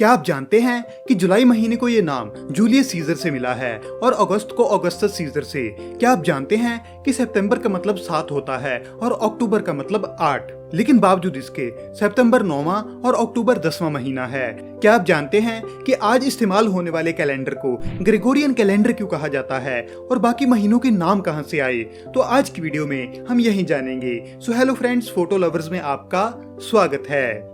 क्या आप जानते हैं कि जुलाई महीने को ये नाम जूलियस सीजर से मिला है और अगस्त को ऑगस्टस सीजर से। क्या आप जानते हैं कि सितंबर का मतलब 7 होता है और अक्टूबर का मतलब 8। लेकिन बावजूद इसके सितंबर 9वां और अक्टूबर 10वां महीना है। क्या आप जानते हैं कि आज इस्तेमाल होने वाले कैलेंडर को ग्रेगोरियन कैलेंडर क्यों कहा जाता है और बाकी महीनों के नाम कहां से आए? तो आज की वीडियो में हम यही जानेंगे। So hello friends, photo lovers में आपका स्वागत है।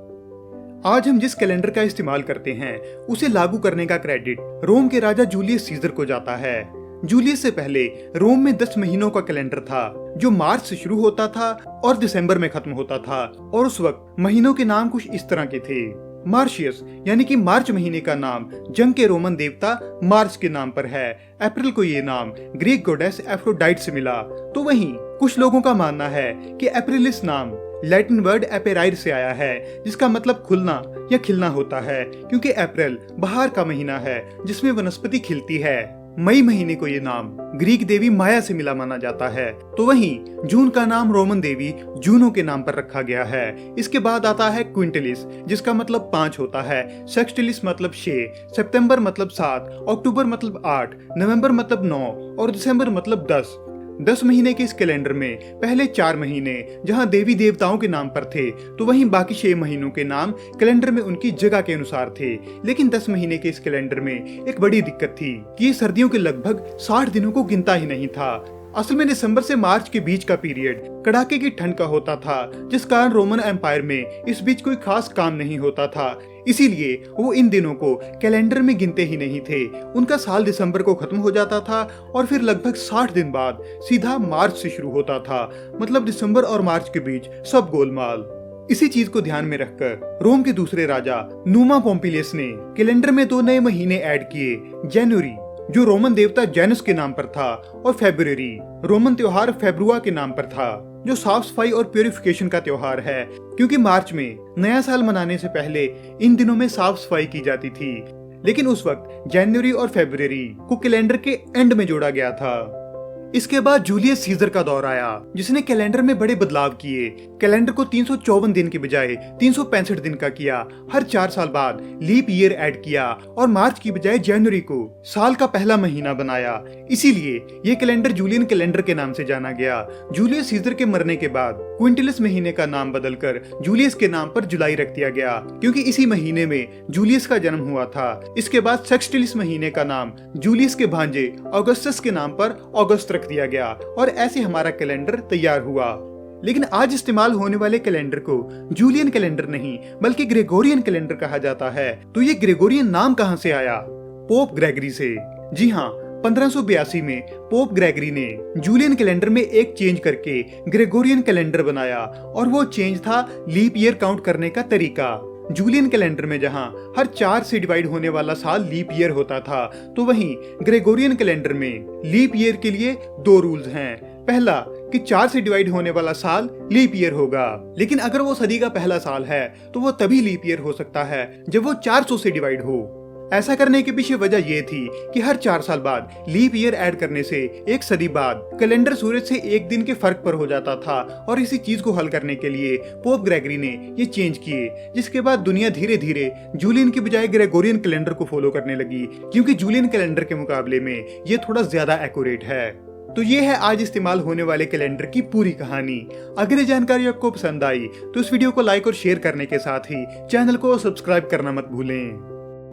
आज हम जिस कैलेंडर का इस्तेमाल करते हैं उसे लागू करने का क्रेडिट रोम के राजा जूलियस सीजर को जाता है। जूलियस से पहले रोम में 10 महीनों का कैलेंडर था जो मार्च से शुरू होता था और दिसंबर में खत्म होता था, और उस वक्त महीनों के नाम कुछ इस तरह के थे। मार्शियस यानी कि मार्च महीने का नाम जंग के रोमन देवता मार्स के नाम पर है। अप्रैल को ये नाम ग्रीक गॉडेस एफ्रोडाइट से मिला। तो वहीं कुछ लोगों का मानना है कि अप्रैलिस नाम लैटिन वर्ड एपेराइर से आया है, जिसका मतलब खुलना या खिलना होता है, क्योंकि अप्रैल बहार का महीना है जिसमें वनस्पति खिलती है। मई महीने को ये नाम ग्रीक देवी माया से मिला माना जाता है। तो वहीं जून का नाम रोमन देवी जूनो के नाम पर रखा गया है। इसके बाद आता है क्विंटिलिस, जिसका मतलब 5 होता है, सेक्सटिलिस मतलब 6, सितंबर मतलब 7, अक्टूबर मतलब 8, नवंबर मतलब 9 और दिसंबर मतलब 10। 10 महीने के इस कैलेंडर में पहले 4 महीने जहां देवी देवताओं के नाम पर थे, तो वहीं बाकी 6 महीनों के नाम कैलेंडर में उनकी जगह के अनुसार थे। लेकिन 10 महीने के इस कैलेंडर में एक बड़ी दिक्कत थी कि ये सर्दियों के लगभग 60 दिनों को गिनता ही नहीं था। असल में दिसंबर से मार्च के बीच का पीरियड कड़ाके की ठंड का होता था, जिस कारण रोमन एम्पायर में इस बीच कोई खास काम नहीं होता था। इसीलिए वो इन दिनों को कैलेंडर में गिनते ही नहीं थे। उनका साल दिसंबर को खत्म हो जाता था और फिर लगभग 60 दिन बाद सीधा मार्च से शुरू होता था। मतलब दिसंबर और मार्च के बीच सब गोलमाल। इसी चीज को ध्यान में रखकर रोम के दूसरे राजा नुमा पोम्पिलियस ने कैलेंडर में 2 नए महीने ऐड किए। जनवरी जो रोमन देवता जेनस के नाम पर था, और फेब्रुअरी रोमन त्योहार फेब्रुआ के नाम पर था, जो साफ सफाई और प्यूरिफिकेशन का त्योहार है, क्योंकि मार्च में नया साल मनाने से पहले इन दिनों में साफ सफाई की जाती थी। लेकिन उस वक्त जनवरी और फरवरी को कैलेंडर के एंड में जोड़ा गया था। इसके बाद जूलियस सीजर का दौर आया, जिसने कैलेंडर में बड़े बदलाव किए। कैलेंडर को 354 दिन के बजाय 365 दिन का किया। हर 4 साल बाद लीप ईयर ऐड किया और मार्च की बजाय जनवरी को साल का पहला महीना बनाया। इसीलिए ये कैलेंडर जूलियन कैलेंडर के नाम से जाना गया। जूलियस सीजर के मरने के बाद क्विंटिलिस महीने का नाम बदलकर जूलियस के नाम पर जुलाई रख दिया गया, क्योंकि इसी महीने में जूलियस का जन्म हुआ था। इसके बाद सेक्सटिलिस महीने का नाम जूलियस के भांजे ऑगस्टस के नाम पर ऑगस्ट रख दिया गया, और ऐसे हमारा कैलेंडर तैयार हुआ। लेकिन आज इस्तेमाल होने वाले कैलेंडर को जूलियन कैलेंडर नहीं बल्कि ग्रेगोरियन कैलेंडर कहा जाता है। तो ये ग्रेगोरियन नाम कहां से आया? पोप ग्रेगरी से। जी हाँ, 1582 में पोप ग्रेगरी ने जूलियन कैलेंडर में एक चेंज करके ग्रेगोरियन कैलेंडर बनाया, और वो चेंज था लीप ईयर काउंट करने का तरीका। जूलियन कैलेंडर में जहां हर 4 से डिवाइड होने वाला साल लीप ईयर होता था, तो वहीं ग्रेगोरियन कैलेंडर में लीप ईयर के लिए 2 रूल्स हैं। पहला कि 4 से डिवाइड होने वाला साल लीप ईयर होगा, लेकिन अगर वो सदी का पहला साल है तो वो तभी लीप ईयर हो सकता है जब वो 400 से डिवाइड हो। ऐसा करने के पीछे वजह ये थी कि हर 4 साल बाद लीप ईयर ऐड करने से एक सदी बाद कैलेंडर सूरज से एक दिन के फर्क पर हो जाता था, और इसी चीज को हल करने के लिए पोप ग्रेगरी ने ये चेंज किए, जिसके बाद दुनिया धीरे धीरे जूलियन की बजाय ग्रेगोरियन कैलेंडर को फॉलो करने लगी, क्योंकि जूलियन कैलेंडर के मुकाबले में ये थोड़ा ज्यादा एक्यूरेट है। तो ये है आज इस्तेमाल होने वाले कैलेंडर की पूरी कहानी। अगर ये जानकारी आपको पसंद आई तो इस वीडियो को लाइक और शेयर करने के साथ ही चैनल को सब्सक्राइब करना मत भूलें।